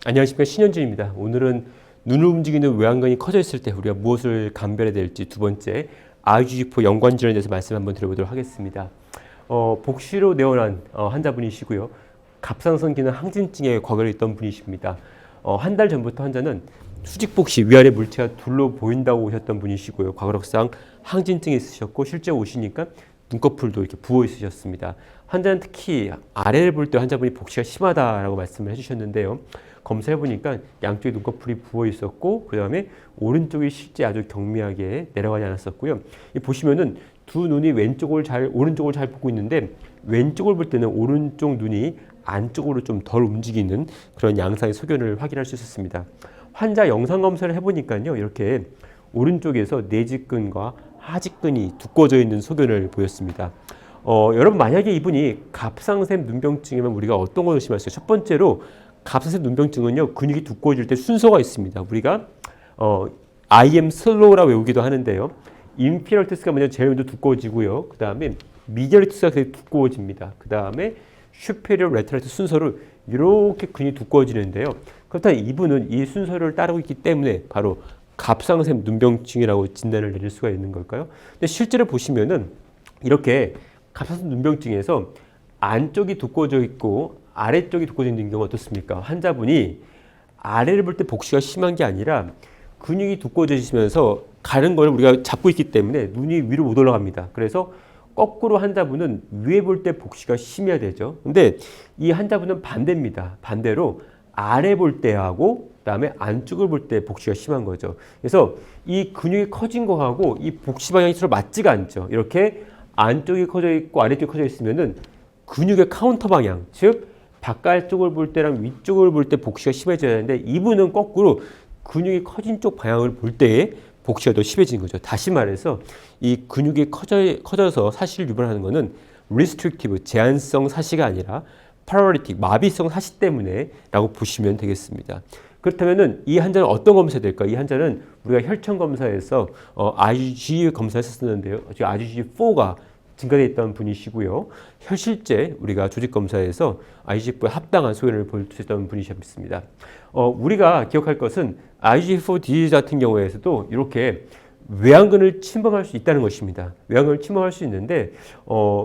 안녕하십니까, 신현주입니다. 오늘은 눈을 움직이는 외양간이 커져 있을 때 우리가 무엇을 감별해야 될지 두 번째 IgG4 연관질환에 대해서 말씀 한번 드려보도록 하겠습니다. 복시로 내원한 환자분이시고요. 갑상선 기능 항진증에 과거에 있던 분이십니다. 한 달 전부터 환자는 수직복시 위아래 물체가 둘로 보인다고 오셨던 분이시고요. 과거력상 항진증이 있으셨고 실제 오시니까 눈꺼풀도 이렇게 부어 있으셨습니다. 환자는 특히 아래를 볼 때 환자분이 복시가 심하다라고 말씀을 해주셨는데요. 검사해보니까 양쪽에 눈꺼풀이 부어 있었고 그 다음에 오른쪽이 실제 아주 경미하게 내려가지 않았었고요. 보시면은 두 눈이 오른쪽을 잘 보고 있는데 왼쪽을 볼 때는 오른쪽 눈이 안쪽으로 좀 덜 움직이는 그런 양상의 소견을 확인할 수 있었습니다. 환자 영상 검사를 해보니까요. 이렇게 오른쪽에서 내직근과 하직근이 두꺼워져 있는 소견을 보였습니다. 여러분 만약에 이분이 갑상샘 눈병증이면 우리가 어떤 걸 의심할 수 있어요? 첫 번째로 갑상샘 눈병증은요, 근육이 두꺼워질 때 순서가 있습니다. 우리가 I am slow라고 외우기도 하는데요. 인피리어티스가 먼저 제일 먼저 두꺼워지고요. 그 다음에 미디얼티스가 되게 두꺼워집니다. 그 다음에 슈페리어 레트럴티스 순서로 이렇게 근육이 두꺼워지는데요. 그렇다면 이분은 이 순서를 따르고 있기 때문에 바로 갑상샘 눈병증이라고 진단을 내릴 수가 있는 걸까요? 근데 실제로 보시면은 이렇게 갑상샘 눈병증에서 안쪽이 두꺼워져 있고 아래쪽이 두꺼워져 있는 경우가 어떻습니까? 환자분이 아래를 볼 때 복시가 심한 게 아니라 근육이 두꺼워지면서 가는 걸 우리가 잡고 있기 때문에 눈이 위로 못 올라갑니다. 그래서 거꾸로 환자분은 위에 볼 때 복시가 심해야 되죠. 근데 이 환자분은 반대입니다. 반대로 아래 볼 때하고 그다음에 안쪽을 볼 때 복시가 심한 거죠. 그래서 이 근육이 커진 거하고 이 복시 방향이 서로 맞지가 않죠. 이렇게 안쪽이 커져 있고 아래쪽이 커져 있으면은 근육의 카운터 방향, 즉 바깥쪽을 볼 때랑 위쪽을 볼 때 복시가 심해져야 하는데 이분은 거꾸로 근육이 커진 쪽 방향을 볼 때에 복시가 더 심해진 거죠. 다시 말해서 이 근육이 커져서 사시를 유발하는 것은 restrictive, 제한성 사시가 아니라 paralytic, 마비성 사시 때문에 라고 보시면 되겠습니다. 그렇다면 이 환자는 어떤 검사가 될까요? 이 환자는 우리가 혈청 검사에서 IgG 검사했었는데요. IgG4가 증가되어 있던 분이시고요. 실제 우리가 조직 검사에서 IgG4에 합당한 소견을 볼 수 있던 분이셨습니다. 우리가 기억할 것은 IgG4 디지즈 같은 경우에서도 이렇게 외양근을 침범할 수 있다는 것입니다. 외양근을 침범할 수 있는데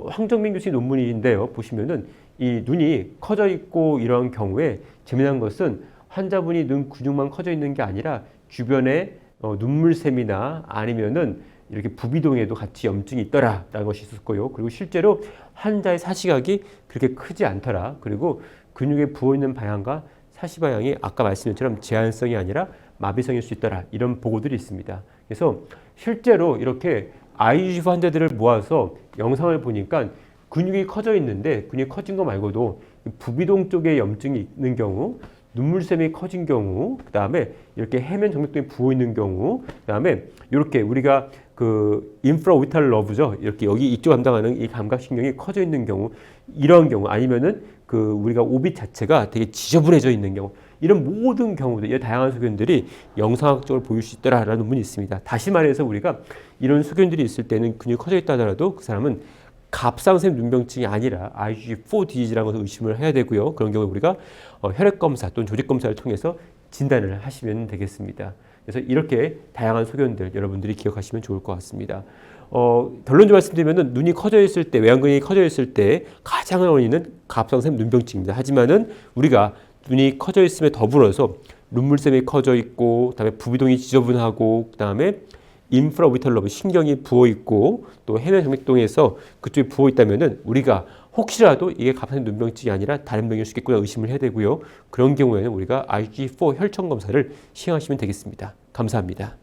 황정민 교수님 논문인데요. 보시면은 이 눈이 커져 있고 이런 경우에 재미난 것은 환자분이 눈 근육만 커져 있는 게 아니라 주변에 눈물샘이나 아니면은 이렇게 부비동에도 같이 염증이 있더라라는 것이 있었고요. 그리고 실제로 환자의 사시각이 그렇게 크지 않더라. 그리고 근육에 부어있는 방향과 사시 방향이 아까 말씀드린 것처럼 제한성이 아니라 마비성일 수 있더라. 이런 보고들이 있습니다. 그래서 실제로 이렇게 IgG 환자들을 모아서 영상을 보니까 근육이 커져 있는데 근육이 커진 거 말고도 부비동 쪽에 염증이 있는 경우, 눈물샘이 커진 경우, 그 다음에 이렇게 해면 정맥동에 부어 있는 경우, 그 다음에 이렇게 우리가 그 인프라오비탈 러브죠. 이렇게 여기 이쪽 담당하는 이 감각신경이 커져 있는 경우, 이런 경우 아니면은 그 우리가 오빗 자체가 되게 지저분해져 있는 경우, 이런 모든 경우들, 이런 다양한 소견들이 영상학적으로 보일 수 있더라라는 논문이 있습니다. 다시 말해서 우리가 이런 소견들이 있을 때는 근육이 커져 있다 하더라도 그 사람은 갑상샘 눈병증이 아니라 IgG4 디지즈라는 것을 의심을 해야 되고요. 그런 경우에 우리가 혈액검사 또는 조직검사를 통해서 진단을 하시면 되겠습니다. 그래서 이렇게 다양한 소견들 여러분들이 기억하시면 좋을 것 같습니다. 결론적으로 말씀드리면 눈이 커져 있을 때, 외양근이 커져 있을 때 가장 원인은 갑상샘 눈병증입니다. 하지만은 우리가 눈이 커져 있음에 더불어서 눈물샘이 커져 있고, 그다음에 부비동이 지저분하고, 그다음에 인프라오비탈 러브 신경이 부어 있고 또 해면 정맥동에서 그쪽이 부어 있다면은 우리가 혹시라도 이게 갑상샘 눈병증이 아니라 다른 병일 수 있겠구나 의심을 해야 되고요. 그런 경우에는 우리가 IgG4 혈청 검사를 시행하시면 되겠습니다. 감사합니다.